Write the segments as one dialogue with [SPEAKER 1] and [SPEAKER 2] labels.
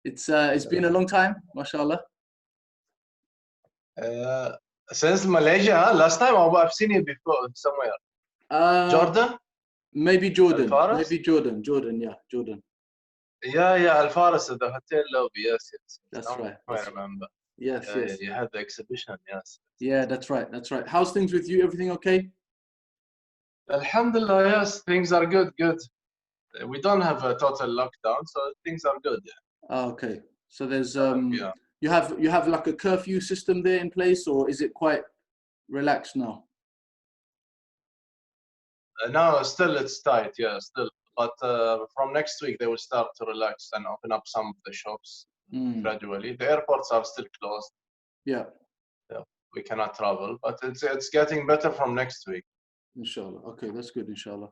[SPEAKER 1] It's been a long time, mashallah.
[SPEAKER 2] Since Malaysia, huh? Last time I've seen you before somewhere. Jordan?
[SPEAKER 1] Maybe Jordan.
[SPEAKER 2] Al-Faras?
[SPEAKER 1] Maybe Jordan. Jordan, yeah, Jordan.
[SPEAKER 2] Yeah, Al-Faras at the hotel lobby. Yes.
[SPEAKER 1] That's
[SPEAKER 2] now
[SPEAKER 1] right.
[SPEAKER 2] I remember.
[SPEAKER 1] Yes.
[SPEAKER 2] Yeah, you had the exhibition. Yes.
[SPEAKER 1] Yeah, that's right. How's things with you? Everything okay?
[SPEAKER 2] Alhamdulillah, yes, things are good. We don't have a total lockdown, so things are good. Yeah.
[SPEAKER 1] Okay. So there's
[SPEAKER 2] Yeah.
[SPEAKER 1] you have like a curfew system there in place, or is it quite relaxed now?
[SPEAKER 2] No, still it's tight. Yeah, still. But from next week they will start to relax and open up some of the shops gradually. The airports are still closed.
[SPEAKER 1] Yeah.
[SPEAKER 2] We cannot travel, but it's getting better from next week.
[SPEAKER 1] Inshallah. Okay, that's good. Inshallah.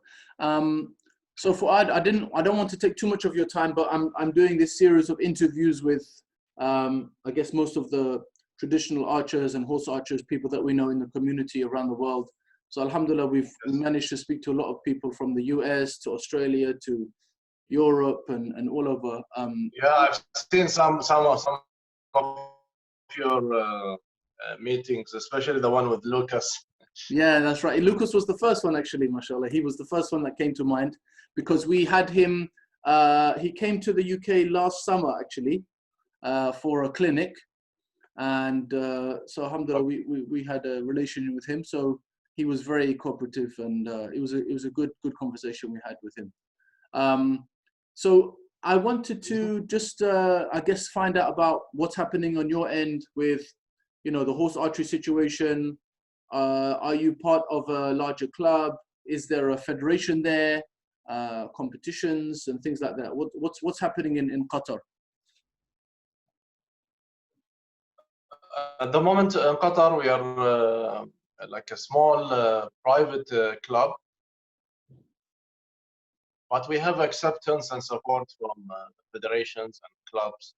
[SPEAKER 1] So Fuad, I don't want to take too much of your time, but I'm doing this series of interviews with I guess most of the traditional archers and horse archers, people that we know in the community around the world. So Alhamdulillah, we managed to speak to a lot of people from the US to Australia to Europe and all over.
[SPEAKER 2] Yeah, I've seen some of your meetings, especially the one with Lucas.
[SPEAKER 1] Yeah, that's right. Lucas was the first one, actually, mashallah. He was the first one that came to mind because we had him, he came to the UK last summer, actually, for a clinic. And so alhamdulillah, we had a relationship with him. So he was very cooperative, and it was a good conversation we had with him. So I wanted to just, I guess, find out about what's happening on your end with, the horse archery situation. Are you part of a larger club? Is there a federation there? Competitions and things like that. What's happening in Qatar?
[SPEAKER 2] At the moment in Qatar, we are like a small private club, but we have acceptance and support from federations and clubs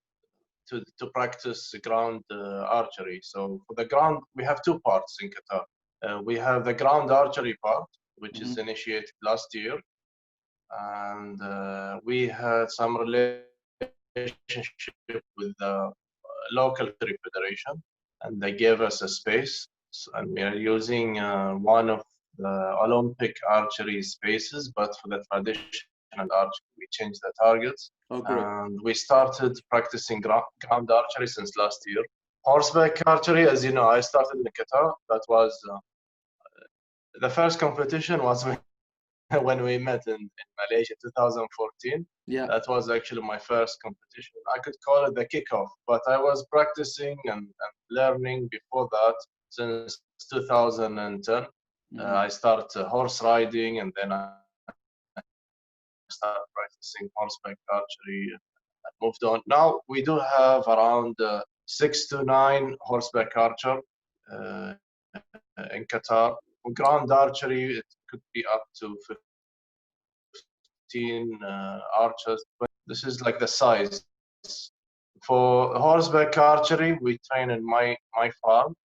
[SPEAKER 2] to practice ground archery. So for the ground, we have two parts in Qatar. We have the ground archery part, which is initiated last year, and we had some relationship with the local federation, and they gave us a space, and we are using one of the Olympic archery spaces, but for the traditional archery, we changed the targets.
[SPEAKER 1] Oh, great.
[SPEAKER 2] And we started practicing ground archery since last year. Horseback archery, as you know, I started in Qatar. That was the first competition was when we met in Malaysia, 2014.
[SPEAKER 1] Yeah.
[SPEAKER 2] That was actually my first competition. I could call it the kickoff, but I was practicing and learning before that since 2010. I started horse riding, and then I started practicing horseback archery and moved on. Now we do have around 6 to 9 horseback archer in Qatar. For ground archery, it could be up to 15 archers. But this is like the size. For horseback archery, we train in my farm.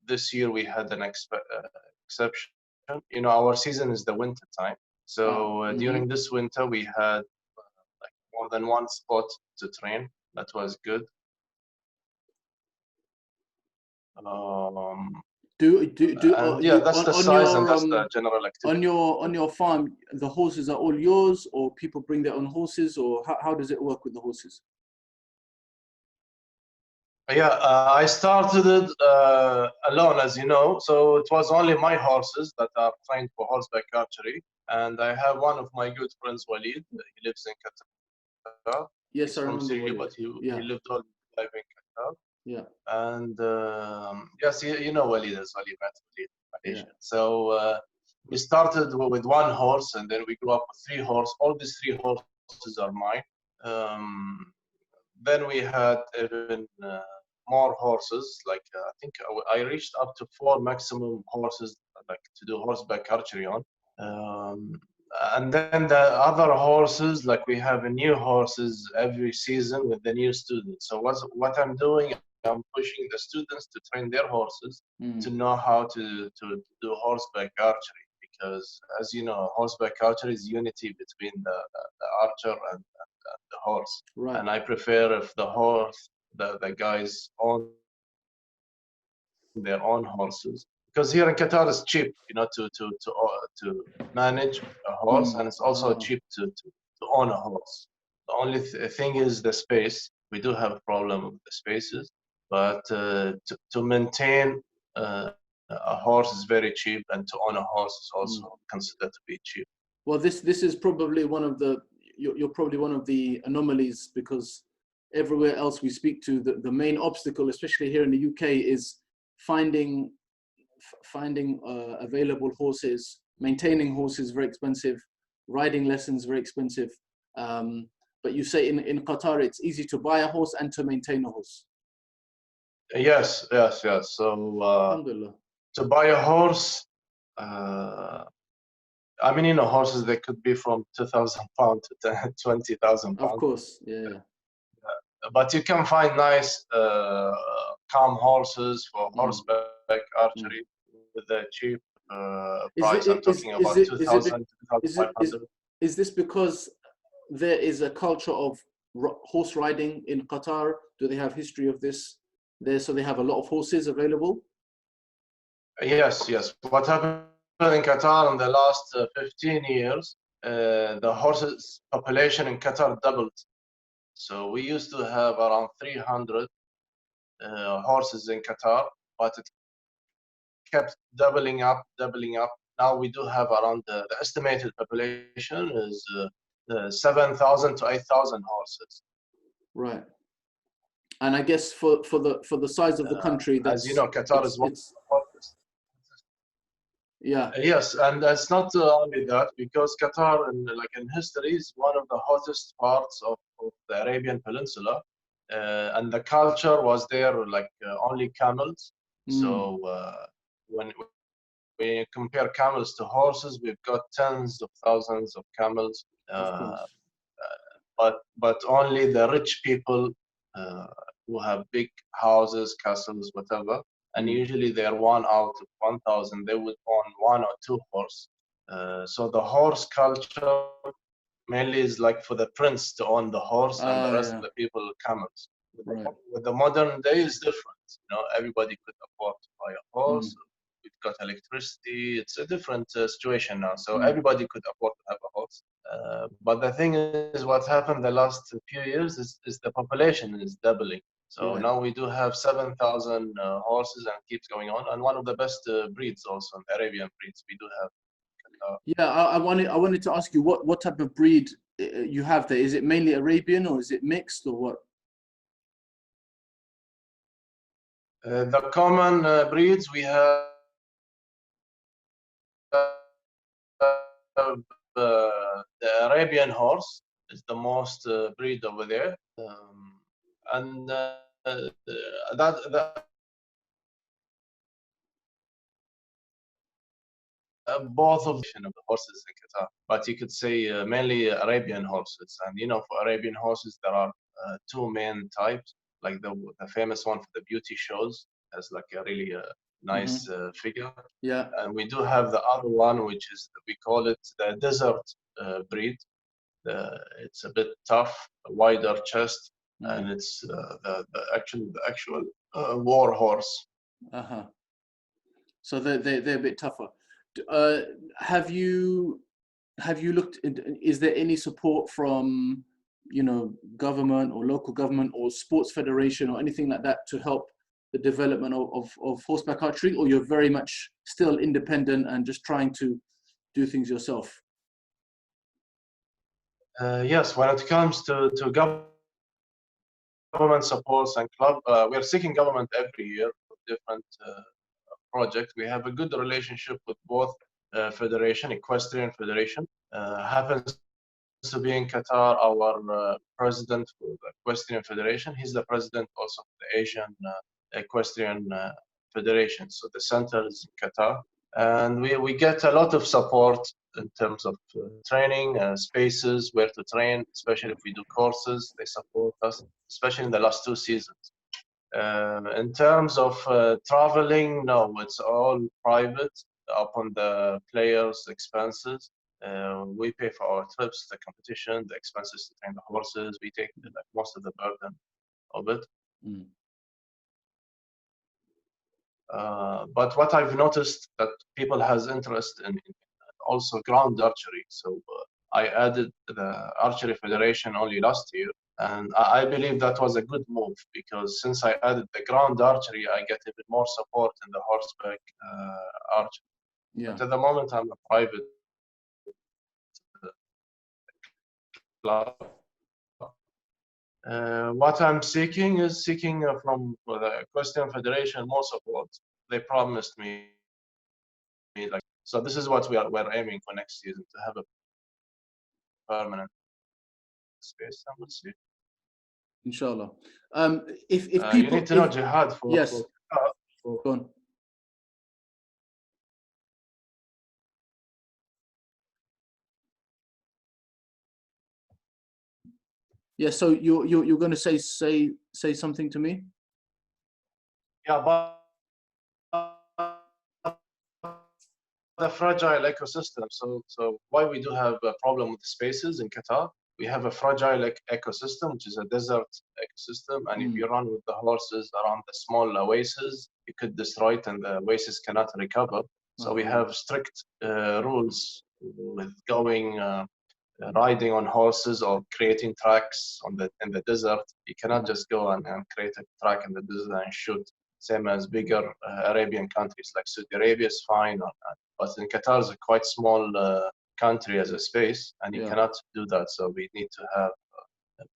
[SPEAKER 2] This year we had an exception. Our season is the winter time. So during this winter, we had like more than one spot to train. That was good. That's the size and that's the general activity.
[SPEAKER 1] On your farm, the horses are all yours, or people bring their own horses, or how does it work with the horses?
[SPEAKER 2] Yeah, I started it alone, as you know. So it was only my horses that are trained for horseback archery, and I have one of my good friends, Walid. He lives in Qatar.
[SPEAKER 1] Yes, I remember.
[SPEAKER 2] He's from Syria, but he lived all his life in Qatar.
[SPEAKER 1] Yeah.
[SPEAKER 2] And yes, you know Walid as well, Malaysia. So we started with one horse, and then we grew up with 3 horses. All these 3 horses are mine. Then we had even more horses. Like I think I reached up to 4 maximum horses, like to do horseback archery on. And then the other horses, like we have new horses every season with the new students. So what I'm doing, I'm pushing the students to train their horses to know how to do horseback archery, because as you know, horseback archery is unity between the archer and the horse.
[SPEAKER 1] Right.
[SPEAKER 2] And I prefer if the horse, the guys own their own horses, because here in Qatar it's cheap, you know, to manage a horse, and it's also cheap to own a horse. The only thing is the space. We do have a problem with the spaces, but to maintain a horse is very cheap, and to own a horse is also considered to be cheap.
[SPEAKER 1] Well, this is probably one of the you're probably one of the anomalies, because everywhere else we speak to, the main obstacle, especially here in the UK, is finding available horses. Maintaining horses very expensive, riding lessons very expensive. But you say in Qatar it's easy to buy a horse and to maintain a horse.
[SPEAKER 2] Yes. So
[SPEAKER 1] Alhamdulillah.
[SPEAKER 2] to buy a horse, I mean, you know, horses, they could be from £2,000 to £20,000.
[SPEAKER 1] Of course, yeah.
[SPEAKER 2] But you can find nice, calm horses for horseback archery with a cheap price. I'm talking about 2,000, 2,500.
[SPEAKER 1] Is this because there is a culture of horse riding in Qatar? Do they have history of this there, so they have a lot of horses available?
[SPEAKER 2] Yes. What happened in Qatar in the last 15 years, the horses population in Qatar doubled. So we used to have around 300 horses in Qatar, but it kept doubling up. Now we do have around the estimated population is 7,000 to 8,000 horses.
[SPEAKER 1] Right. And I guess for the size of the country, that's,
[SPEAKER 2] as you know, Qatar is one of the hottest.
[SPEAKER 1] Yeah.
[SPEAKER 2] Yes, and it's not only that, because Qatar, in history, is one of the hottest parts of the Arabian Peninsula, and the culture was there, only camels. So when you compare camels to horses, we've got tens of thousands of camels, but only the rich people who have big houses, castles, whatever. And usually they're 1 out of 1,000. They would own 1 or 2 horse. So the horse culture mainly is like for the prince to own the horse, and the rest of the people camels. With the modern day is different. You know, everybody could afford to buy a horse. We've got electricity. It's a different situation now. So everybody could afford to have a horse. But the thing is, what happened the last few years is the population is doubling. So now we do have 7,000 horses, and it keeps going on. And one of the best breeds also, the Arabian breeds, we do have.
[SPEAKER 1] I wanted to ask you what type of breed you have there. Is it mainly Arabian, or is it mixed, or what?
[SPEAKER 2] The common breeds we have the Arabian horse is the most breed over there, and that both of the horses in Qatar, but you could say mainly Arabian horses. And you know, for Arabian horses, there are 2 main types. Like the famous one for the beauty shows has like a really nice figure.
[SPEAKER 1] Yeah.
[SPEAKER 2] And we do have the other one, which is, we call it the desert breed. It's a bit tough, a wider chest, and it's the actual war horse.
[SPEAKER 1] So they're a bit tougher. Have you looked? Is there any support from, you know, government or local government or sports federation or anything like that to help the development of horseback archery, or you're very much still independent and just trying to do things yourself?
[SPEAKER 2] Yes, when it comes to government supports and club, we are seeking government every year for different projects. We have a good relationship with both federation, Equestrian Federation. Happens to be in Qatar our president for the Equestrian Federation. He's the president also of the Asian Equestrian Federation. So the center is in Qatar, and we get a lot of support in terms of training, spaces where to train, especially if we do courses. They support us, especially in the last 2 seasons. In terms of traveling, no, it's all private upon the players' expenses. We pay for our trips, the competition, the expenses to train the horses. We take like most of the burden of it.
[SPEAKER 1] Mm.
[SPEAKER 2] But what I've noticed that people has interest in also ground archery. So I added the Archery Federation only last year, and I believe that was a good move because since I added the ground archery, I get a bit more support in the horseback archery.
[SPEAKER 1] Yeah.
[SPEAKER 2] But at the moment, I'm a private club. What I'm seeking is from the Equestrian Federation more support. They promised me like so. This is what we're aiming for next season, to have a permanent space, and we'll see.
[SPEAKER 1] Inshallah. If
[SPEAKER 2] You
[SPEAKER 1] people
[SPEAKER 2] need to know jihad for
[SPEAKER 1] yes,
[SPEAKER 2] for
[SPEAKER 1] go on. Yeah. So you're going to say something to me?
[SPEAKER 2] yeah, but the fragile ecosystem. So why we do have a problem with spaces in Qatar? We have a fragile ecosystem, which is a desert ecosystem, and if you run with the horses around the small oases, you could destroy it, and the oasis cannot recover. So we have strict rules with going riding on horses or creating tracks in the desert. You cannot just go and create a track in the desert and shoot. Same as bigger Arabian countries like Saudi Arabia is fine, but in Qatar is a quite small country as a space, and you cannot do that. So we need to have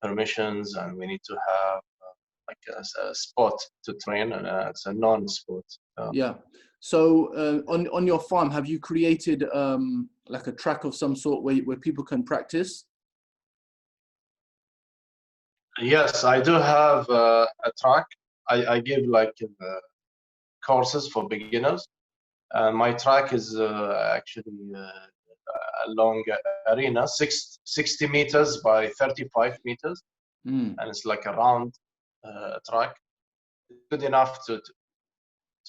[SPEAKER 2] permissions, and we need to have like a spot to train, and it's a non-sport.
[SPEAKER 1] Yeah. So on your farm, have you created like a track of some sort where people can practice?
[SPEAKER 2] Yes, I do have a track. I give like courses for beginners. My track is actually a long arena, 60 meters by 35 meters, and it's like a round track. Good enough to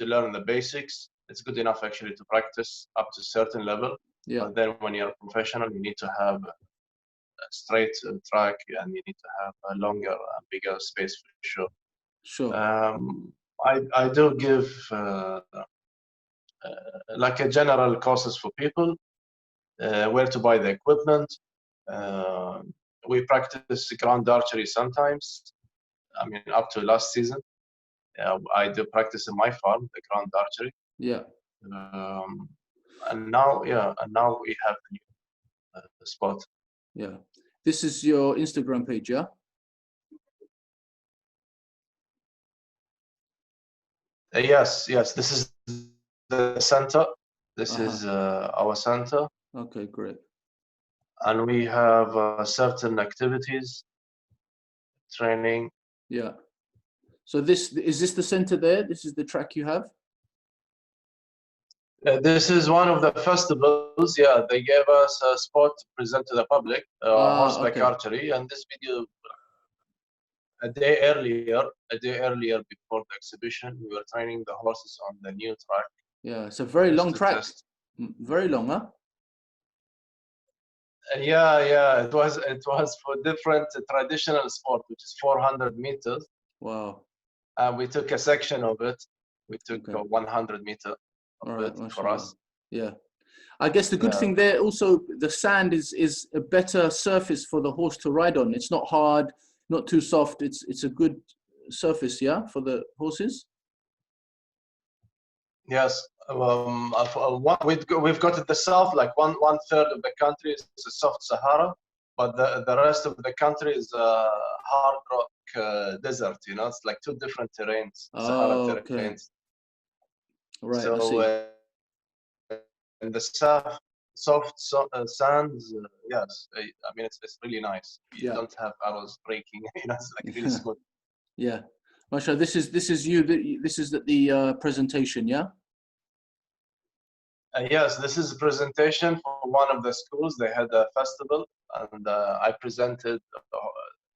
[SPEAKER 2] learn the basics. It's good enough actually to practice up to a certain level.
[SPEAKER 1] Yeah.
[SPEAKER 2] But then when you're a professional, you need to have a straight track, and you need to have a longer, bigger space for sure.
[SPEAKER 1] Sure.
[SPEAKER 2] I do give like a general courses for people, where to buy the equipment. We practice ground archery sometimes. I mean, up to last season, I do practice in my farm the ground archery.
[SPEAKER 1] Yeah.
[SPEAKER 2] And now we have a new spot.
[SPEAKER 1] Yeah. This is your Instagram page, yeah?
[SPEAKER 2] Yes. This is the center. This is our center.
[SPEAKER 1] Okay, great.
[SPEAKER 2] And we have certain activities, training.
[SPEAKER 1] Yeah. So is this the center there? This is the track you have?
[SPEAKER 2] This is one of the festivals. Yeah, they gave us a spot to present to the public, horseback archery, and this video a day earlier before the exhibition, we were training the horses on the new track.
[SPEAKER 1] Yeah, it's a very long track. Very long, huh?
[SPEAKER 2] Yeah. It was for different traditional sport, which is 400 meters.
[SPEAKER 1] Wow.
[SPEAKER 2] We took a section of it. We took 100 meters of it for us.
[SPEAKER 1] Yeah. I guess the good thing there also, the sand is a better surface for the horse to ride on. It's not hard, not too soft. It's a good surface, yeah, for the horses.
[SPEAKER 2] Yes. We've got at the south, like one third of the country is a soft Sahara, but the rest of the country is a hard rock desert. You know, it's like two different terrains, Sahara terrains.
[SPEAKER 1] Right.
[SPEAKER 2] So in the soft sands, yes, I mean it's really nice. You don't have arrows breaking. You know, it's like really smooth.
[SPEAKER 1] Yeah. Masha, this is you. This is the presentation, yeah.
[SPEAKER 2] Yes, this is a presentation for one of the schools. They had a festival, and I presented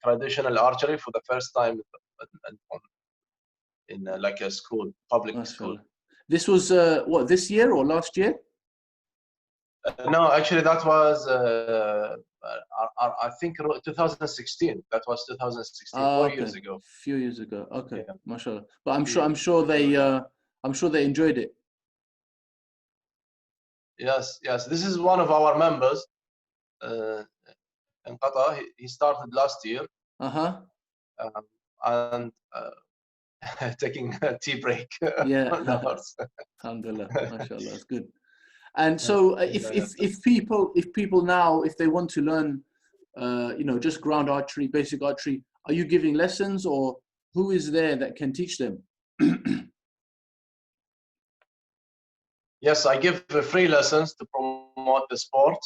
[SPEAKER 2] traditional archery for the first time in like a school, public school.
[SPEAKER 1] This was what, this year or last year?
[SPEAKER 2] No, actually, that was I think 2016. That was 2016,
[SPEAKER 1] Ah,
[SPEAKER 2] 4 years
[SPEAKER 1] okay,
[SPEAKER 2] ago.
[SPEAKER 1] few years ago. Okay,
[SPEAKER 2] Yeah,
[SPEAKER 1] mashallah. But I'm sure,
[SPEAKER 2] 4 years ago. Yeah.
[SPEAKER 1] I'm sure they enjoyed it.
[SPEAKER 2] Yes, yes. This is one of our members uh, in Qatar. He started last year,
[SPEAKER 1] Uh-huh.
[SPEAKER 2] um, and taking a tea break
[SPEAKER 1] Yeah.
[SPEAKER 2] on the horse.
[SPEAKER 1] Alhamdulillah, mashallah, that's good. And so,
[SPEAKER 2] Yes.
[SPEAKER 1] if people now, if they want to learn, just ground archery, basic archery, are you giving lessons, or who is there that can teach them?
[SPEAKER 2] Yes, I give free lessons to promote the sport.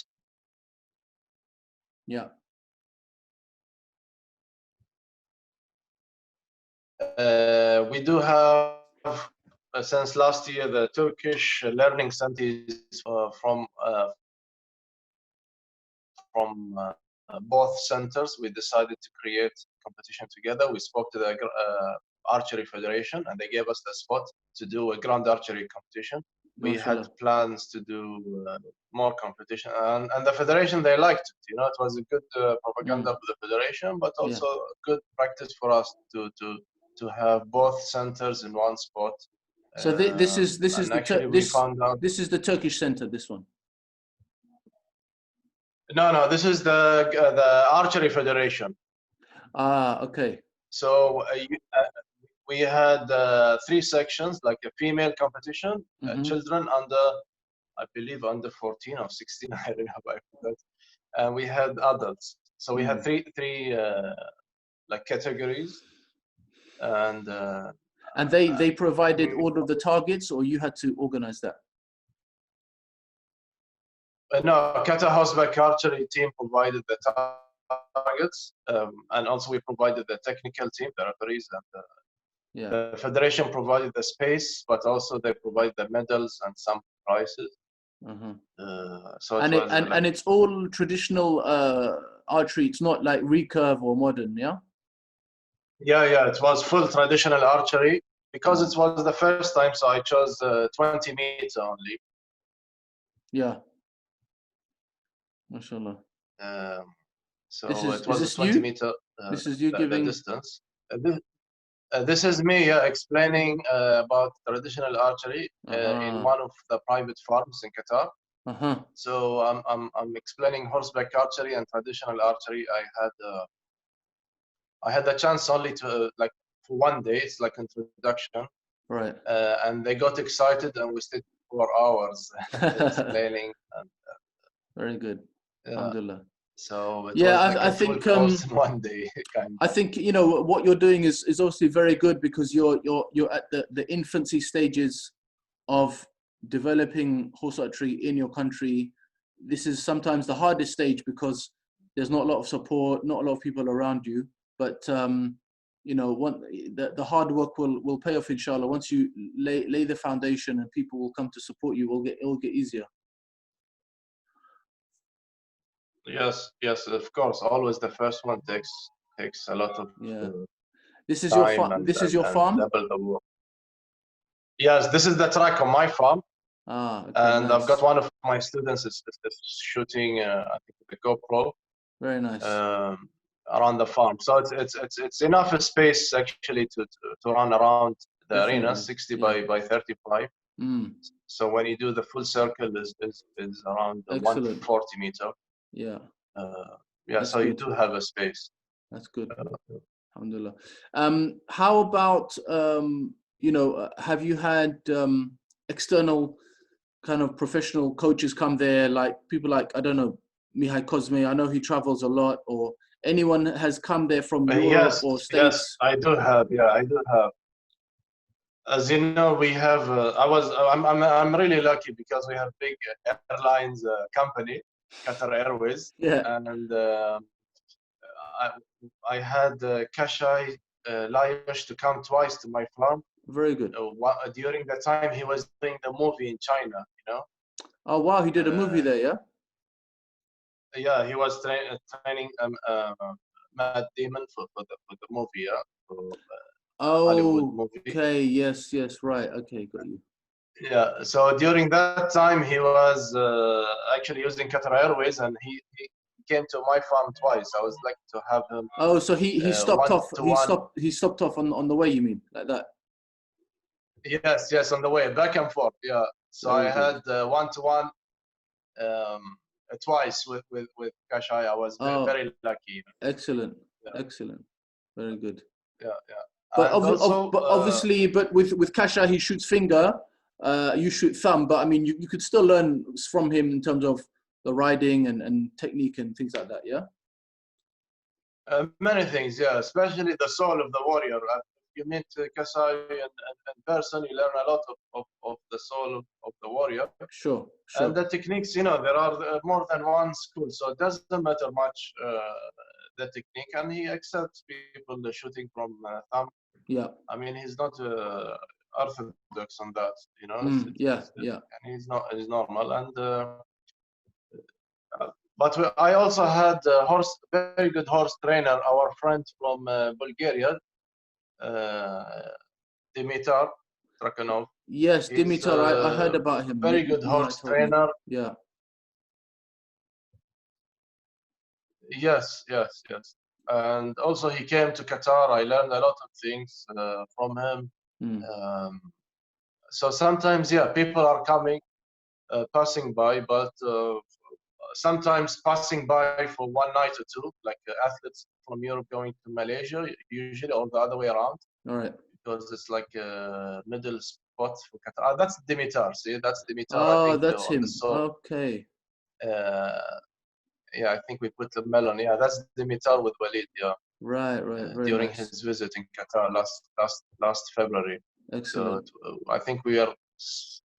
[SPEAKER 1] Yeah.
[SPEAKER 2] We do have, since last year, the Turkish learning centers from both centers. We decided to create competition together. We spoke to the Archery Federation, and they gave us the spot to do a grand archery competition. We had
[SPEAKER 1] Mashallah.
[SPEAKER 2] plans to do more competition, and the federation, they liked it. You know, it was a good propaganda for the federation, but
[SPEAKER 1] Yeah.
[SPEAKER 2] also good practice for us to have both centers in one spot.
[SPEAKER 1] So this is
[SPEAKER 2] And
[SPEAKER 1] the
[SPEAKER 2] actually, we found out.
[SPEAKER 1] this is the Turkish center. This one.
[SPEAKER 2] No, this is the Archery Federation.
[SPEAKER 1] Ah, okay.
[SPEAKER 2] So we had 3 sections, like a female competition, children under, I believe, under 14 or 16. I don't know about that. And we had adults. So we had three like categories, and
[SPEAKER 1] they provided all of the targets, or you had to organize that?
[SPEAKER 2] No, Qatar horseback archery team provided the targets, and also we provided the technical team, the referees, and the federation provided the space, but also they provide the medals and some prizes. So
[SPEAKER 1] and it's all traditional archery. It's not like recurve or modern, yeah.
[SPEAKER 2] Yeah. It was full traditional archery because it was the first time, so I chose 20 meters only.
[SPEAKER 1] Yeah. Mashallah.
[SPEAKER 2] So it was a 20 meter.
[SPEAKER 1] This is you giving
[SPEAKER 2] the distance. This is me explaining about traditional archery in one of the private farms in Qatar. So I'm explaining horseback archery and traditional archery. I had the chance only to like for one day. It's like introduction,
[SPEAKER 1] right?
[SPEAKER 2] And they got excited, and we stayed 4 hours explaining. And,
[SPEAKER 1] very good. Alhamdulillah.
[SPEAKER 2] So it was like
[SPEAKER 1] I think
[SPEAKER 2] course in one day.
[SPEAKER 1] I think what you're doing is obviously very good, because you're at the infancy stages of developing horse archery in your country. This is sometimes the hardest stage because there's not a lot of support, not a lot of people around you. But the hard work will pay off, inshallah. Once you lay the foundation and people will come to support you, it will get easier.
[SPEAKER 2] Yes, of course. Always the first one takes a lot of
[SPEAKER 1] This is your farm. This is your farm.
[SPEAKER 2] Double the work. Yes, this is the track on my farm.
[SPEAKER 1] Okay,
[SPEAKER 2] and
[SPEAKER 1] nice.
[SPEAKER 2] I've got one of my students is shooting I think the GoPro.
[SPEAKER 1] Very nice.
[SPEAKER 2] Around the farm, so it's enough space actually to run around the arena, 60 by 35. So when you do the full circle, is around 140 meter.
[SPEAKER 1] Yeah.
[SPEAKER 2] So good. You do have a space.
[SPEAKER 1] That's good. Alhamdulillah. How about have you had external kind of professional coaches come there, like people like, I don't know, Mihai Cosme? I know he travels a lot, or anyone has come there from Europe or States?
[SPEAKER 2] Yes, I do have. Yeah, I do have. As you know, we have. I'm really lucky because we have big airlines company, Qatar Airways.
[SPEAKER 1] Yeah.
[SPEAKER 2] And I had Kashai Laish to come twice to my farm.
[SPEAKER 1] Very good.
[SPEAKER 2] During the time he was doing the movie in China,
[SPEAKER 1] Oh wow, he did a movie there, yeah.
[SPEAKER 2] Yeah, he was training Matt Damon for the movie, yeah. For, Hollywood movie.
[SPEAKER 1] Okay, yes, right. Okay, got you.
[SPEAKER 2] Yeah, so during that time, he was actually using Qatar Airways, and he came to my farm twice. I was lucky to have him
[SPEAKER 1] Oh, so he stopped
[SPEAKER 2] one
[SPEAKER 1] off.
[SPEAKER 2] to one.
[SPEAKER 1] He stopped off on the way. You mean like that?
[SPEAKER 2] Yes, yes, on the way back and forth. Yeah, so I
[SPEAKER 1] Very good.
[SPEAKER 2] had one to one twice with Kashai. I was
[SPEAKER 1] Oh,
[SPEAKER 2] very lucky.
[SPEAKER 1] excellent,
[SPEAKER 2] Yeah,
[SPEAKER 1] excellent. Very good.
[SPEAKER 2] yeah, yeah. And also,
[SPEAKER 1] Obviously, but with Kasha, he shoots finger. You shoot thumb. But I mean, you could still learn from him in terms of the riding and technique and things like that. Yeah.
[SPEAKER 2] many things, yeah, especially the soul of the warrior. You meet Kasai in person, you learn a lot of the soul of the warrior.
[SPEAKER 1] Sure,
[SPEAKER 2] And
[SPEAKER 1] sure.
[SPEAKER 2] the techniques, there are more than one school, so it doesn't matter much the technique. And he accepts people shooting from thumb.
[SPEAKER 1] Yeah.
[SPEAKER 2] I mean, he's not orthodox on that,
[SPEAKER 1] Yeah, yeah.
[SPEAKER 2] and he's normal. And but I also had a very good horse trainer, our friend from Bulgaria, Dimitar Trakanov.
[SPEAKER 1] Yes,
[SPEAKER 2] He's
[SPEAKER 1] Dimitar. I heard
[SPEAKER 2] a
[SPEAKER 1] about him.
[SPEAKER 2] very good
[SPEAKER 1] You might
[SPEAKER 2] horse
[SPEAKER 1] have told me.
[SPEAKER 2] trainer.
[SPEAKER 1] Yeah.
[SPEAKER 2] Yes, yes, yes. And also he came to Qatar. I learned a lot of things from him. So sometimes, yeah, people are coming, passing by, but sometimes passing by for one night or two, like athletes from Europe going to Malaysia, usually, or the other way around.
[SPEAKER 1] All right.
[SPEAKER 2] Because it's like a middle spot for Qatar. That's Dimitar. See, that's Dimitar. I
[SPEAKER 1] Oh,
[SPEAKER 2] think
[SPEAKER 1] that's
[SPEAKER 2] on the
[SPEAKER 1] him.
[SPEAKER 2] soul.
[SPEAKER 1] Okay.
[SPEAKER 2] Yeah, I think we put the melon. Yeah, that's Dimitar with Walid. Yeah.
[SPEAKER 1] Right, right. Very
[SPEAKER 2] During
[SPEAKER 1] nice.
[SPEAKER 2] his visit in Qatar last February.
[SPEAKER 1] Excellent.
[SPEAKER 2] So I think we are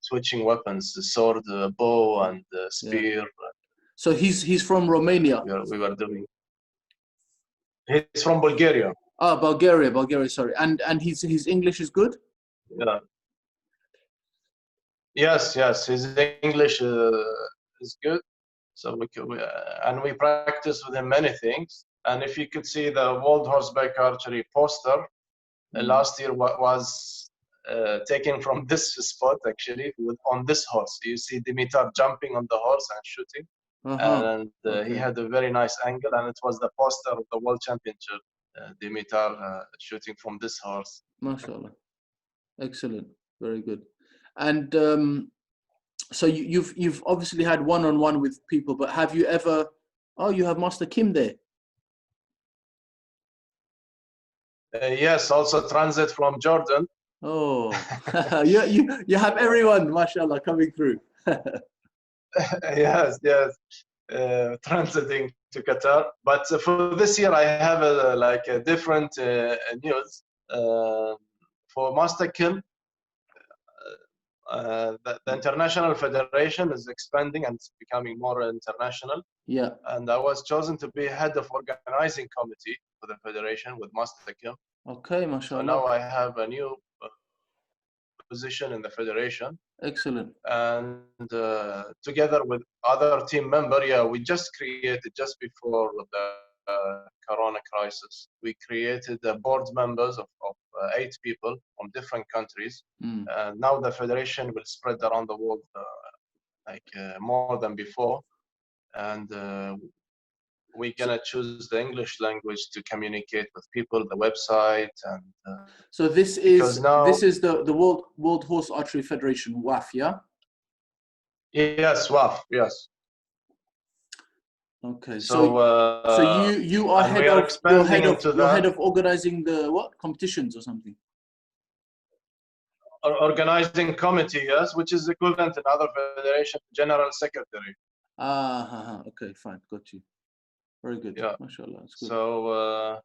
[SPEAKER 2] switching weapons: the sword, the bow, and the spear.
[SPEAKER 1] Yeah. So he's from Romania.
[SPEAKER 2] We were doing. He's from Bulgaria.
[SPEAKER 1] Oh, Bulgaria. Sorry. And his English is good.
[SPEAKER 2] Yeah. Yes, yes. His English is good. So and we practice with him many things. And if you could see the World Horseback Archery poster, last year was taken from this spot actually, on this horse. You see Dimitar jumping on the horse and shooting, and
[SPEAKER 1] Okay.
[SPEAKER 2] he had a very nice angle, and it was the poster of the World Championship. Dimitar shooting from this horse.
[SPEAKER 1] MashaAllah. Excellent. Very good. And so you've obviously had one-on-one with people, but have you ever? Oh, you have Master Kim there.
[SPEAKER 2] Yes, also transit from Jordan.
[SPEAKER 1] Oh, you have everyone, mashallah, coming through.
[SPEAKER 2] Yes, yes, transiting to Qatar. But for this year, I have a different news. For Master Kim, the international federation is expanding and it's becoming more international.
[SPEAKER 1] Yeah.
[SPEAKER 2] And I was chosen to be head of organizing committee for the federation with Master Kim.
[SPEAKER 1] Okay, mashallah.
[SPEAKER 2] So now I have a new position in the federation.
[SPEAKER 1] Excellent.
[SPEAKER 2] And together with other team member, we just before the Corona crisis, we created board members of 8 people from different countries. And now the federation will spread around the world more than before. And we're gonna choose the English language to communicate with people, the website, and
[SPEAKER 1] so this is the World Horse Archery Federation, WAF, yeah?
[SPEAKER 2] Yes, WAF, yes.
[SPEAKER 1] Okay, so you are head of organizing the what competitions or something?
[SPEAKER 2] Organizing committee, yes, which is equivalent in other federation, general secretary.
[SPEAKER 1] Okay, fine, got you. Very good.
[SPEAKER 2] Yeah,
[SPEAKER 1] mashallah, that's good.
[SPEAKER 2] So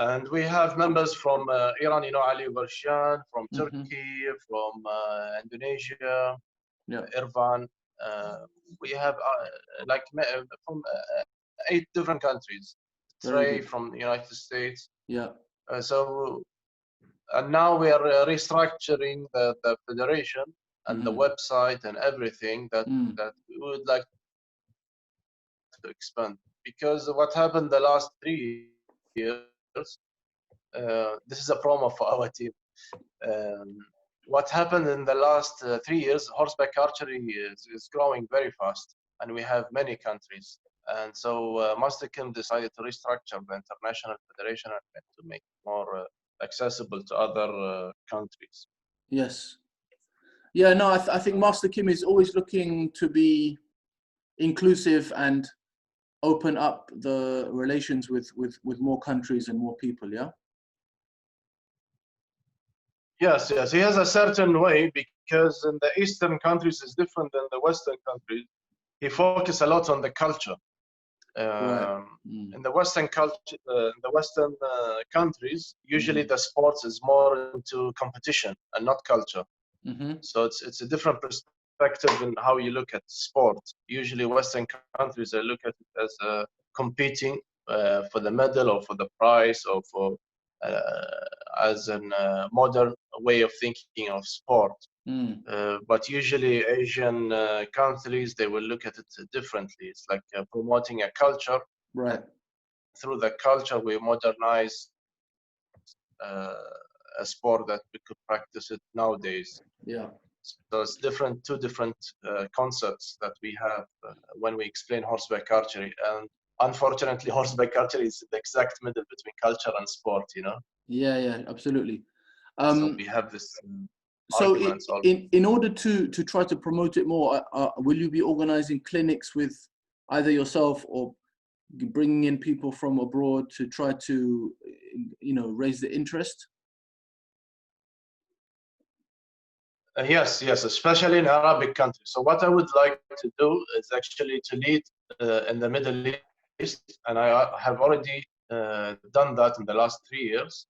[SPEAKER 2] and we have members from Iran, Ali Barshan, from Turkey, from Indonesia, Irfan. We have from 8 different countries. Trey from the United States.
[SPEAKER 1] Yeah.
[SPEAKER 2] So and now we are restructuring the federation and the website and everything that we would like to expand, because what happened the last 3 years, this is a promo for our team. what happened in the last 3 years, horseback archery is growing very fast, and we have many countries. And so Master Kim decided to restructure the international federation and to make it more accessible to other countries.
[SPEAKER 1] Yes. Yeah, no, I think Master Kim is always looking to be inclusive and open up the relations with more countries and more people, yeah?
[SPEAKER 2] Yes, yes, he has a certain way, because in the Eastern countries is different than the Western countries. He focuses a lot on the culture.
[SPEAKER 1] Right.
[SPEAKER 2] In the Western culture, the Western countries, usually the sports is more into competition and not culture. So it's a different perspective in how you look at sport. Usually, Western countries they look at it as competing for the medal or for the prize or for as a modern way of thinking of sport. But usually Asian countries, they will look at it differently. It's like promoting a culture.
[SPEAKER 1] Right.
[SPEAKER 2] Through the culture, we modernize a sport that we could practice it nowadays.
[SPEAKER 1] Yeah.
[SPEAKER 2] So it's two different concepts that we have when we explain horseback archery. And unfortunately, horseback archery is the exact middle between culture and sport, you know?
[SPEAKER 1] Yeah, yeah, absolutely.
[SPEAKER 2] So we have this
[SPEAKER 1] So
[SPEAKER 2] arguments.
[SPEAKER 1] in order to try to promote it more, will you be organizing clinics with either yourself or bringing in people from abroad to try to, you know, raise the interest?
[SPEAKER 2] Yes, yes, especially in Arabic countries. So what I would like to do is actually to lead in the Middle East, and I have already done that in the last 3 years.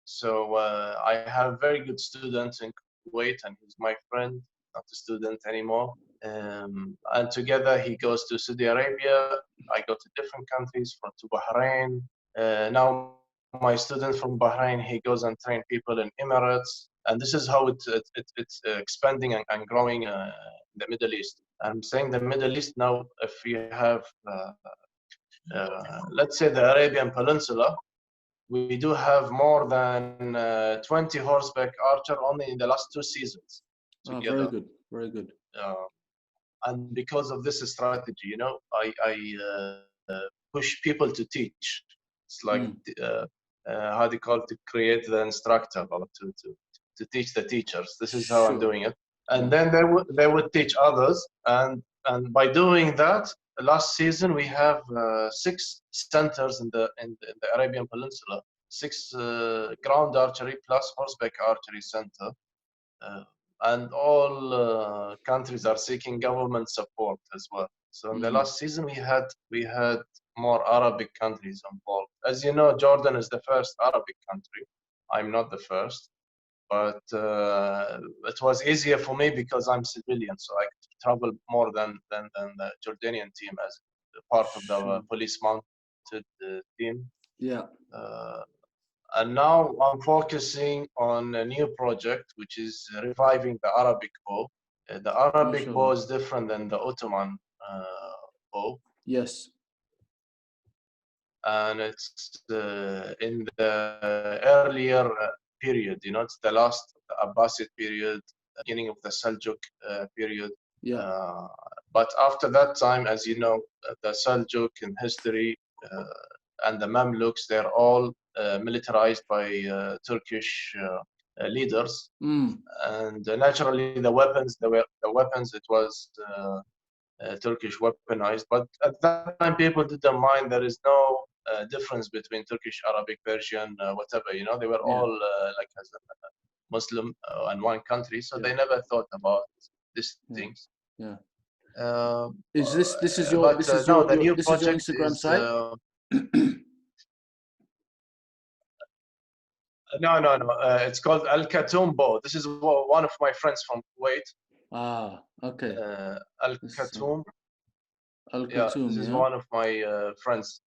[SPEAKER 2] So I have very good students in Kuwait, and he's my friend, not a student anymore. And together he goes to Saudi Arabia. I go to different countries, to Bahrain. Now my student from Bahrain, he goes and train people in Emirates. And this is how it's expanding and growing in the Middle East. I'm saying the Middle East now, if you have, let's say the Arabian Peninsula, we do have more than 20 horseback archer only in the last 2 seasons together.
[SPEAKER 1] Very good, very good.
[SPEAKER 2] And because of this strategy, you know, I push people to teach. It's like how do you call it, to create the instructor or to teach the teachers. This is how I'm doing it. And then they would teach others. And by doing that, last season we have 6 centers in the Arabian Peninsula, 6 ground archery plus horseback archery center. And all countries are seeking government support as well. So in the last season we had more Arabic countries involved. As you know, Jordan is the first Arabic country. I'm not the first, but it was easier for me because I'm civilian, so I could travel more than the Jordanian team as part of the police mounted team.
[SPEAKER 1] Yeah.
[SPEAKER 2] And now I'm focusing on a new project, which is reviving the Arabic bow. The Arabic bow is different than the Ottoman bow.
[SPEAKER 1] Yes.
[SPEAKER 2] And it's in the earlier period, you know, it's the last Abbasid period, beginning of the Seljuk period.
[SPEAKER 1] Yeah.
[SPEAKER 2] But after that time, as you know, the Seljuk in history and the Mamluks, they're all militarized by Turkish leaders, and naturally the weapons, it was Turkish weaponized. But at that time, people didn't mind. There is no difference between Turkish, Arabic, Persian, whatever. You know, they were all like as a Muslim in one country, so they never thought about these things.
[SPEAKER 1] Yeah. Is this is your Instagram site?
[SPEAKER 2] No. It's called Al Khatum Bow. This is one of my friends from Kuwait.
[SPEAKER 1] Okay.
[SPEAKER 2] Al Khatum.
[SPEAKER 1] Yeah,
[SPEAKER 2] this is one of my friends.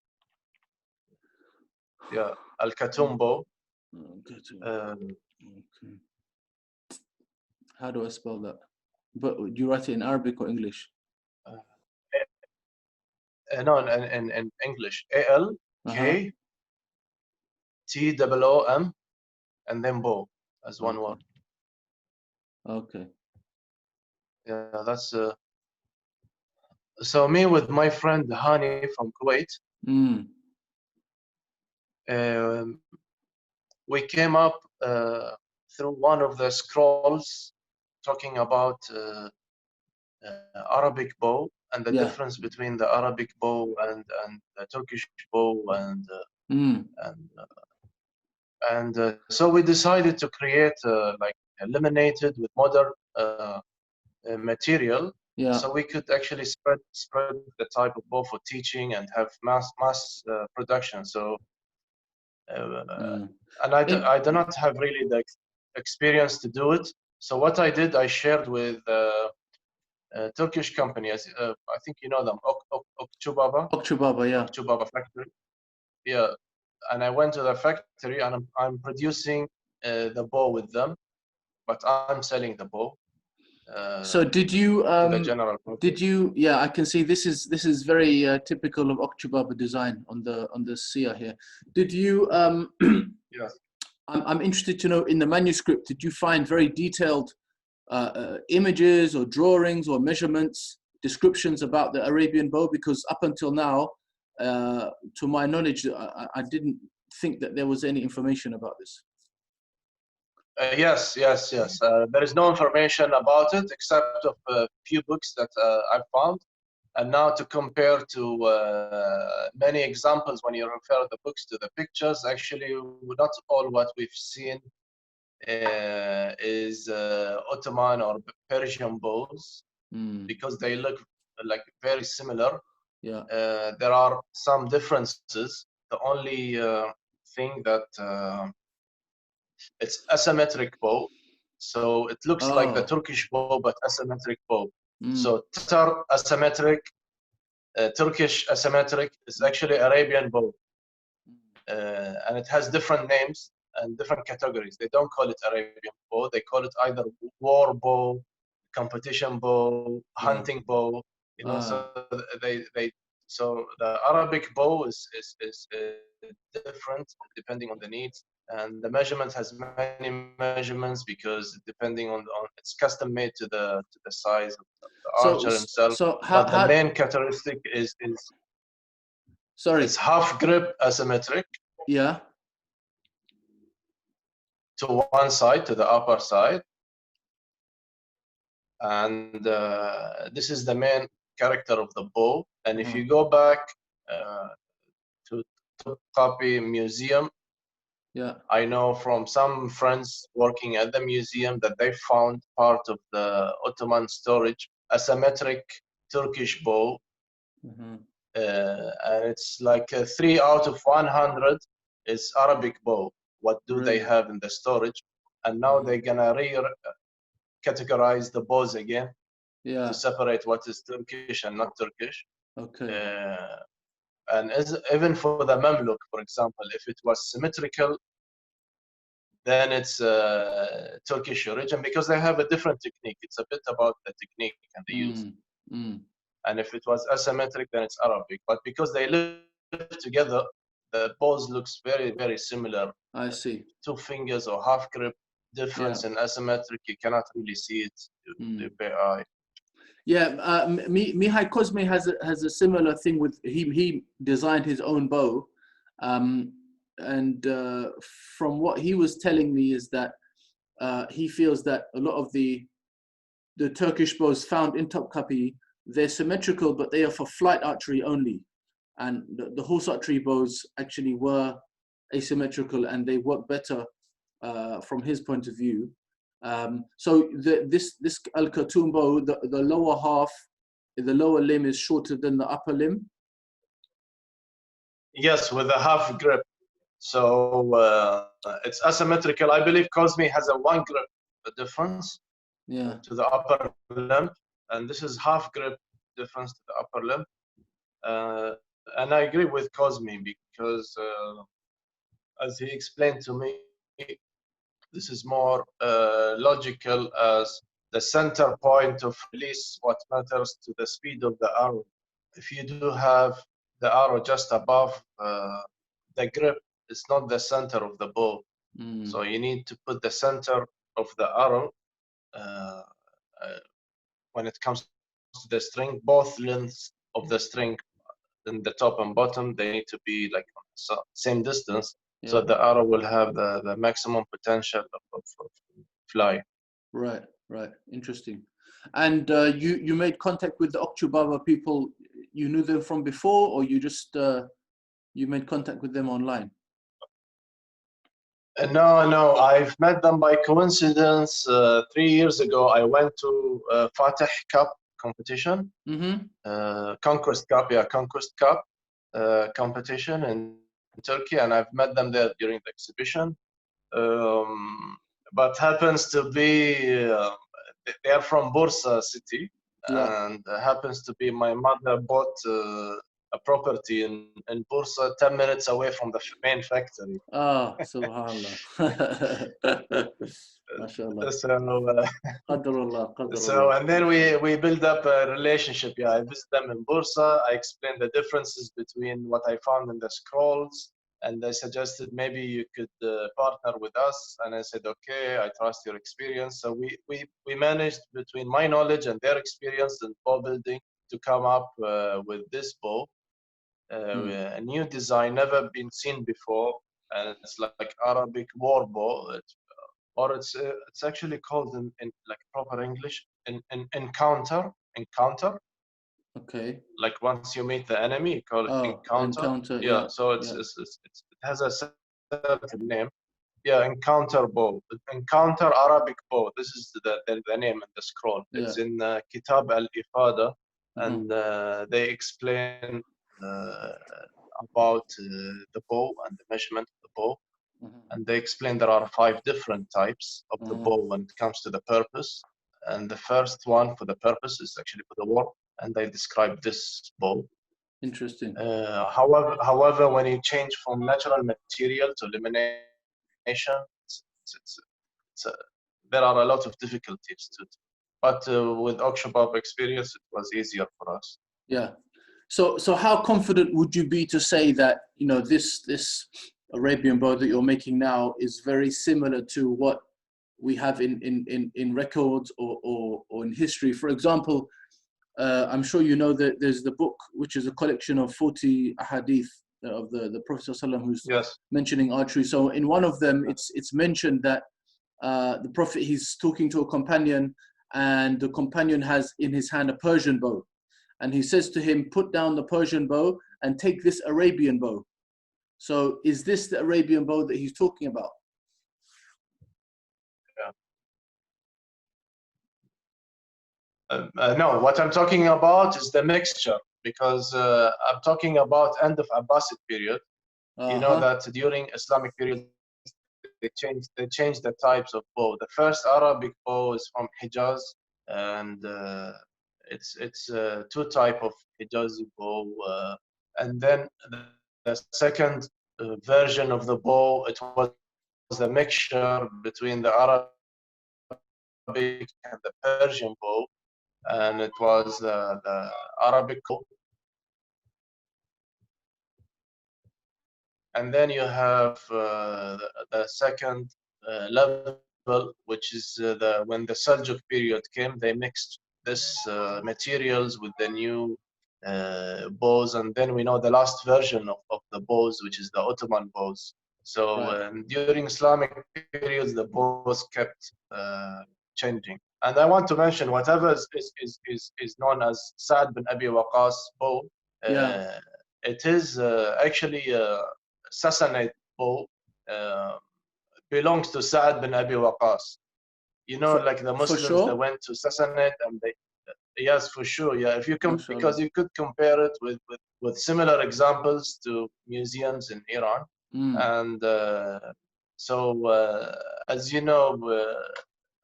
[SPEAKER 2] Yeah, Al Khatum Bow.
[SPEAKER 1] Okay. How do I spell that? But do you write it in Arabic or English?
[SPEAKER 2] No, in English. ALKTOOM and then bow as one word.
[SPEAKER 1] Okay.
[SPEAKER 2] Yeah, that's so me with my friend Hani from Kuwait,
[SPEAKER 1] Mm.
[SPEAKER 2] um, we came up through one of the scrolls talking about Arabic bow and the
[SPEAKER 1] Yeah.
[SPEAKER 2] difference between the Arabic bow and the Turkish bow
[SPEAKER 1] Mm.
[SPEAKER 2] and so we decided to create like laminated with modern material,
[SPEAKER 1] Yeah.
[SPEAKER 2] so we could actually spread the type of bow for teaching and have mass production. So
[SPEAKER 1] Mm.
[SPEAKER 2] and
[SPEAKER 1] In,
[SPEAKER 2] I do not have really the experience to do it. So what I did, I shared with a Turkish company. I think you know them, Okçubaba,
[SPEAKER 1] Okçubaba, yeah.
[SPEAKER 2] Okçubaba factory. Yeah, and I went to the factory and I'm producing the bow with them, but I'm selling the bow
[SPEAKER 1] So
[SPEAKER 2] to the general public.
[SPEAKER 1] yeah, I can see this is very typical of Okçubaba design on the Sia here. Did you
[SPEAKER 2] Yes.
[SPEAKER 1] I'm interested to know, in the manuscript, did you find very detailed images or drawings or measurements, descriptions about the Arabian bow? Because up until now, to my knowledge, I didn't think that there was any information about this.
[SPEAKER 2] Yes. There is no information about it except of a few books that I found. And now to compare to many examples, when you refer the books to the pictures, actually not all what we've seen is Ottoman or Persian bows, because they look like very similar.
[SPEAKER 1] Yeah.
[SPEAKER 2] There are some differences. The only thing that it's asymmetric bow, so it looks like the
[SPEAKER 1] Oh.
[SPEAKER 2] Turkish bow but asymmetric bow.
[SPEAKER 1] Mm.
[SPEAKER 2] So Tatar asymmetric, Turkish asymmetric is actually Arabian bow, and it has different names and different categories. They don't call it Arabian bow. They call it either war bow, competition bow,
[SPEAKER 1] Yeah.
[SPEAKER 2] hunting bow. You know, so they so the Arabic bow is different depending on the needs, and the measurement has many measurements because depending on it's custom made to the size of the
[SPEAKER 1] So
[SPEAKER 2] archer himself.
[SPEAKER 1] so
[SPEAKER 2] But the
[SPEAKER 1] how
[SPEAKER 2] main characteristic is
[SPEAKER 1] sorry.
[SPEAKER 2] it's half grip asymmetric
[SPEAKER 1] Yeah.
[SPEAKER 2] to one side, to the upper side, and this is the main character of the bow. And if you go back uh, to Topkapi Museum,
[SPEAKER 1] Yeah.
[SPEAKER 2] I know from some friends working at the museum that they found part of the Ottoman storage, asymmetric Turkish bow, and it's like 3 out of 100 is Arabic bow. What do they
[SPEAKER 1] Really?
[SPEAKER 2] have in the storage? And now they're gonna categorize the bows again
[SPEAKER 1] Yeah.
[SPEAKER 2] to separate what is Turkish and not Turkish.
[SPEAKER 1] Okay.
[SPEAKER 2] And even for the Mamluk, for example, if it was symmetrical, then it's Turkish origin because they have a different technique. It's a bit about the technique and the use. And if it was asymmetric, then it's Arabic. But because they live together, the bows looks very, very similar.
[SPEAKER 1] I see.
[SPEAKER 2] 2 fingers or half grip difference in asymmetric, you cannot really see it with the bare eye.
[SPEAKER 1] Yeah, Mihai Cosme has a similar thing with he designed his own bow, and from what he was telling me is that he feels that a lot of the Turkish bows found in Topkapi, they're symmetrical, but they are for flight archery only, and the horse archery bows actually were asymmetrical and they work better from his point of view. So this Al Khartoum bow, the lower half, the lower limb is shorter than the upper limb.
[SPEAKER 2] Yes, with a half grip. So it's asymmetrical. I believe Cosme has a 1 grip difference to the upper limb, and this is half grip difference to the upper limb. And I agree with Cosme because, as he explained to me, this is more logical as the center point of release what matters to the speed of the arrow. If you do have the arrow just above the grip, it's not the center of the bow. So you need to put the center of the arrow when it comes to the string, both lengths of the string in the top and bottom, they need to be like on the same distance, so the arrow will have the maximum potential of fly.
[SPEAKER 1] Right, right. Interesting. And you made contact with the Okchubaba people. You knew them from before, or you just you made contact with them online?
[SPEAKER 2] No, I've met them by coincidence. 3 years ago, I went to Fateh Cup competition, Conquest Cup, Conquest Cup competition in Turkey, and I've met them there during the exhibition. But happens to be they are from Bursa city, and happens to be my mother bought a property in Bursa 10 minutes away from the main factory.
[SPEAKER 1] Ah, subhanallah. MashaAllah.
[SPEAKER 2] So and then we build up a relationship. I visit them in Bursa. I explain the differences between what I found in the scrolls, and they suggested maybe you could partner with us. And I said, okay, I trust your experience. So we managed, between my knowledge and their experience in bow building, to come up with this bow, a new design, never been seen before, and it's like Arabic war bow. Or it's actually called in like proper English encounter.
[SPEAKER 1] Okay.
[SPEAKER 2] Like once you meet the enemy, you call it encounter.
[SPEAKER 1] Yeah.
[SPEAKER 2] So it has a certain name. Yeah, encounter bow. Encounter Arabic bow. This is the name in the scroll. It's in Kitab al-Ifada, and they explain about the bow and the measurement of the bow. And they explain there are 5 different types of the bow when it comes to the purpose. And the first one for the purpose is actually for the war. And they describe this bow.
[SPEAKER 1] Interesting.
[SPEAKER 2] However, when you change from natural material to elimination, there are a lot of difficulties to it. But with Okshubab experience, it was easier for us.
[SPEAKER 1] Yeah. So how confident would you be to say that, you know, this Arabian bow that you're making now is very similar to what we have in records or in history? For example, I'm sure you know that there's the book, which is a collection of 40 ahadith of the Prophet ﷺ, who's mentioning archery. So in one of them, it's mentioned that the Prophet, he's talking to a companion, and the companion has in his hand a Persian bow. And he says to him, put down the Persian bow and take this Arabian bow. So is this the Arabian bow that he's talking about?
[SPEAKER 2] No, what I'm talking about is the mixture, because I'm talking about end of Abbasid period. You know that during Islamic period, they changed the types of bow. The first Arabic bow is from Hijaz, and it's 2 type of Hijazi bow, and then the second version of the bow, it was a mixture between the Arabic and the Persian bow, and it was the Arabic bow. And then you have the second level, which is when the Seljuk period came, they mixed this materials with the new bows, and then we know the last version of the bows, which is the Ottoman bows. So during Islamic periods, the bows kept changing. And I want to mention, whatever is known as Sa'd bin Abi Waqqas bow, it is actually Sassanid bow, belongs to Sa'd bin Abi Waqqas. You know, like the Muslims that went to Sassanid, and they, yes, for sure, if you can, because you could compare it with similar examples to museums in Iran, and so as you know,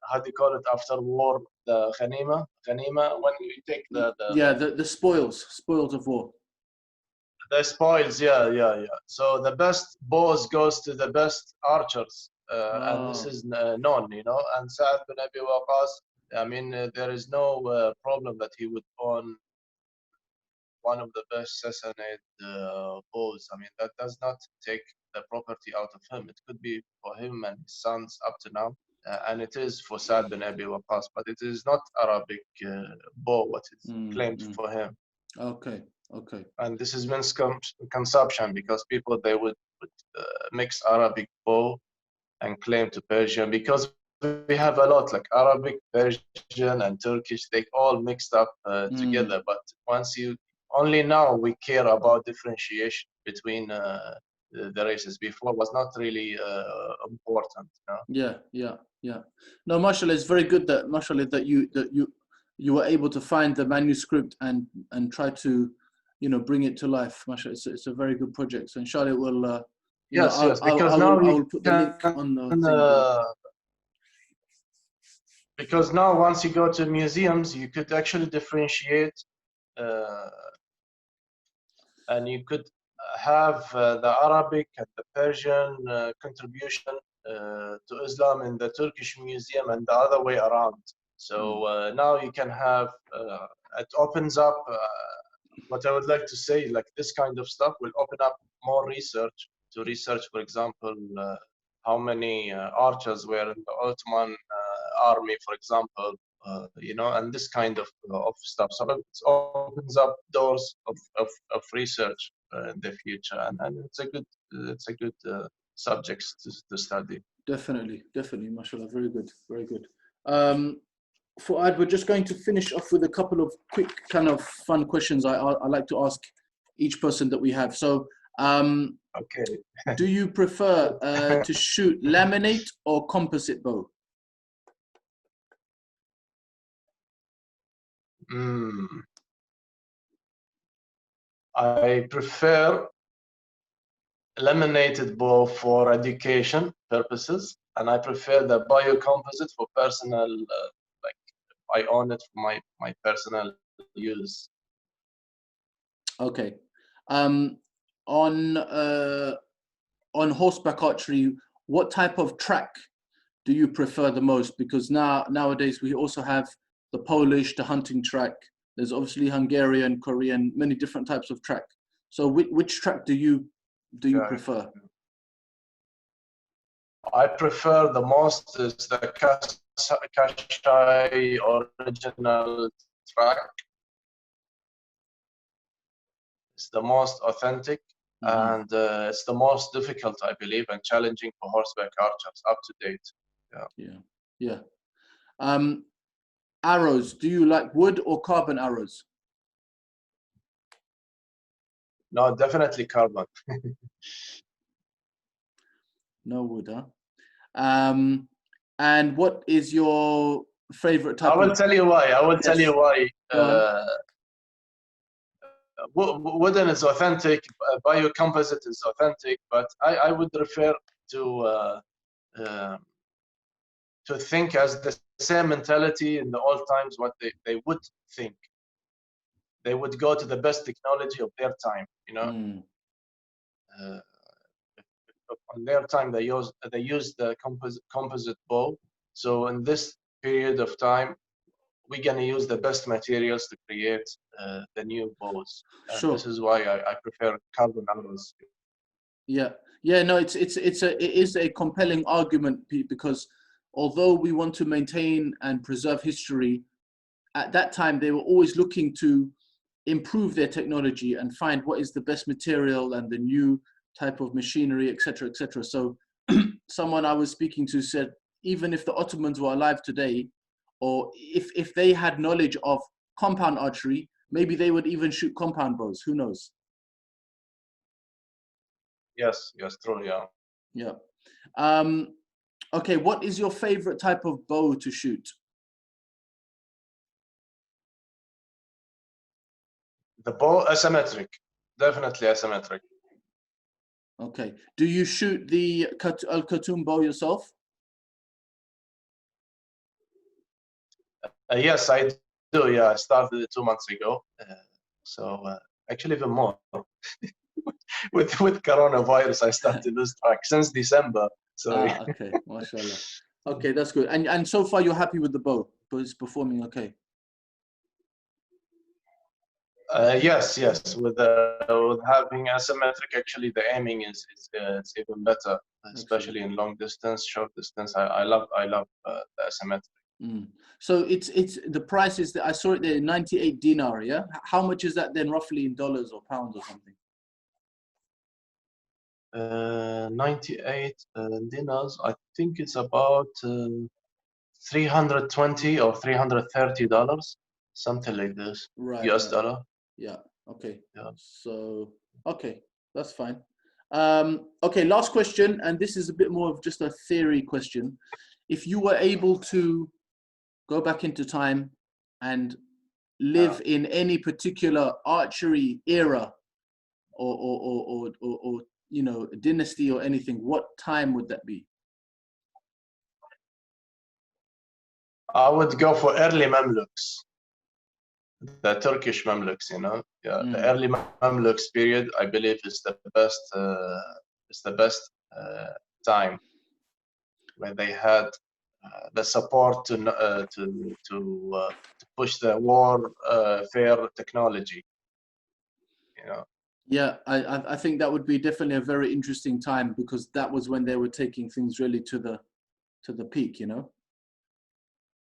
[SPEAKER 2] how do you call it after war, the ghanima, when you take
[SPEAKER 1] the spoils of war.
[SPEAKER 2] The spoils, So the best bows goes to the best archers, and this is known, you know. And Sa'd bin Abi Waqqas, I mean, there is no problem that he would own one of the best Sassanid bows. I mean, that does not take the property out of him. It could be for him and his sons up to now. and it is for Saad bin Abi Waqqas, but it is not Arabic bow what is claimed for him.
[SPEAKER 1] Okay, okay.
[SPEAKER 2] And this is misconception because people they would mix Arabic bow and claim to Persian, because we have a lot like Arabic, Persian, and Turkish. They all mixed up together. But once you only now we care about differentiation between the races. Before was not really important.
[SPEAKER 1] Yeah. No, mashallah, it's very good that mashallah that you were able to find the manuscript and try to bring it to life. Mashallah, it's a very good project. So inshallah it will.
[SPEAKER 2] Yes, because
[SPEAKER 1] I
[SPEAKER 2] now
[SPEAKER 1] will put the link on the thing.
[SPEAKER 2] Because now once you go to museums, you could actually differentiate, and you could have the Arabic and the Persian contribution to Islam in the Turkish museum and the other way around. So now you can have, it opens up, what I would like to say, like this kind of stuff will open up more research to research, for example, how many archers were in the Ottoman army, for example, and this kind of stuff. So it opens up doors of research in the future, and it's a good subject to study.
[SPEAKER 1] Definitely, mashallah, very good. Fuad, we're just going to finish off with a couple of quick kind of fun questions I like to ask each person that we have. So,
[SPEAKER 2] okay.
[SPEAKER 1] Do you prefer to shoot laminate or composite bow?
[SPEAKER 2] I prefer laminated bow for education purposes, and I prefer the biocomposite for personal, I own it for my personal use.
[SPEAKER 1] Okay. On horseback archery, what type of track do you prefer the most? Because nowadays we also have the Polish, the hunting track. There's obviously Hungarian, Korean, many different types of track. So which track do you prefer?
[SPEAKER 2] I prefer the most is the Qashqai original track. It's the most authentic, and it's the most difficult, I believe, and challenging for horseback archers up to date.
[SPEAKER 1] Yeah. Arrows, do you like wood or carbon arrows?
[SPEAKER 2] No, definitely carbon.
[SPEAKER 1] No wood, huh? And what is your favorite type?
[SPEAKER 2] I will tell you why. Tell you why. Wooden is authentic, biocomposite is authentic, but I would refer to think as the same mentality in the old times, what they would think. They would go to the best technology of their time, on their time they used the composite bow. So in this period of time, we're gonna use the best materials to create the new bows.
[SPEAKER 1] Sure.
[SPEAKER 2] This is why I prefer carbon arrows.
[SPEAKER 1] Yeah. No, it is a compelling argument, because although we want to maintain and preserve history, at that time they were always looking to improve their technology and find what is the best material and the new type of machinery, etc., etc. So someone I was speaking to said, even if the Ottomans were alive today, or if they had knowledge of compound archery, maybe they would even shoot compound bows. Who knows?
[SPEAKER 2] Yes, true,
[SPEAKER 1] yeah. Okay, what is your favorite type of bow to shoot?
[SPEAKER 2] The bow asymmetric, definitely asymmetric.
[SPEAKER 1] Okay, do you shoot the Al Khartoum bow yourself?
[SPEAKER 2] Yes, I do. Yeah, I started it 2 months ago. Actually, even more. with coronavirus, I started to lose track since December. So
[SPEAKER 1] okay, mashallah. Okay, that's good. And so far, you're happy with the bow? But it's performing okay.
[SPEAKER 2] Yes. With having asymmetric, actually, the aiming is even better. especially in long distance, short distance. I love the asymmetry.
[SPEAKER 1] So it's the price is that I saw it there, 98 dinar. Yeah, how much is that then roughly in dollars or pounds or something?
[SPEAKER 2] 98 dinars. I think it's about $320 or $330, something like this.
[SPEAKER 1] Right.
[SPEAKER 2] US
[SPEAKER 1] Right.
[SPEAKER 2] dollar.
[SPEAKER 1] Yeah. Okay.
[SPEAKER 2] Yeah.
[SPEAKER 1] So okay, that's fine. Okay, last question, and this is a bit more of just a theory question. If you were able to go back into time and live in any particular archery era or you know, dynasty or anything, what time would that be?
[SPEAKER 2] I would go for early Mamluks, the Turkish Mamluks. You know, yeah, the early Mamluks period, I believe, is the best. Is the best time when they had the support to push the warfare technology. You know.
[SPEAKER 1] Yeah, I think that would be definitely a very interesting time, because that was when they were taking things really to the peak, you know.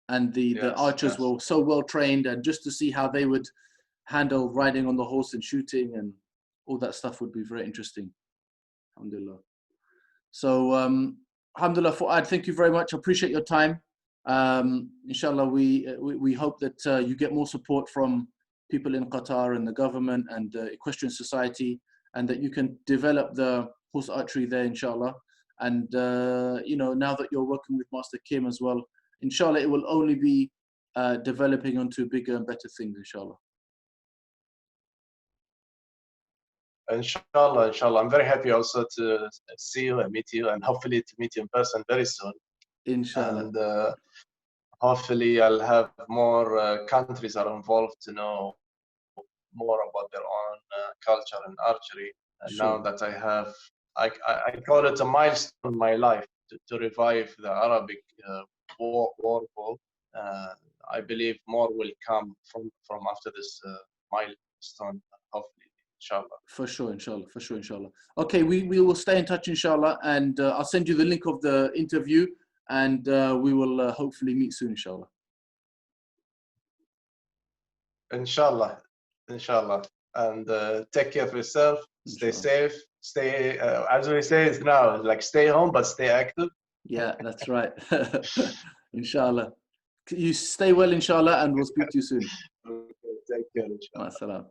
[SPEAKER 1] And the archers were so well trained, and just to see how they would handle riding on the horse and shooting and all that stuff would be very interesting. Alhamdulillah. So alhamdulillah, Fuad, thank you very much. I appreciate your time. Inshallah, we hope that you get more support from people in Qatar and the government and the equestrian society, and that you can develop the horse archery there, inshallah. And you know, now that you're working with Master Kim as well, inshallah, it will only be developing onto bigger and better things, inshallah.
[SPEAKER 2] Inshallah, inshallah. I'm very happy also to see you and meet you, and hopefully to meet you in person very soon.
[SPEAKER 1] Inshallah.
[SPEAKER 2] And hopefully I'll have more countries are involved to know more about their own culture and archery. And now that I have, I call it a milestone in my life to revive the Arabic war bow. I believe more will come from after this milestone, hopefully. Inshallah.
[SPEAKER 1] For sure, inshallah. For sure, inshallah. Okay, we will stay in touch, inshallah, and I'll send you the link of the interview, and we will hopefully meet soon, inshallah.
[SPEAKER 2] Inshallah, inshallah. And take care of yourself. Stay safe. Stay, as we say now, like stay home, but stay active.
[SPEAKER 1] Yeah, that's right. Inshallah. You stay well, inshallah, and we'll speak to you soon.
[SPEAKER 2] Okay, take care, inshallah.
[SPEAKER 1] Ma'as salam.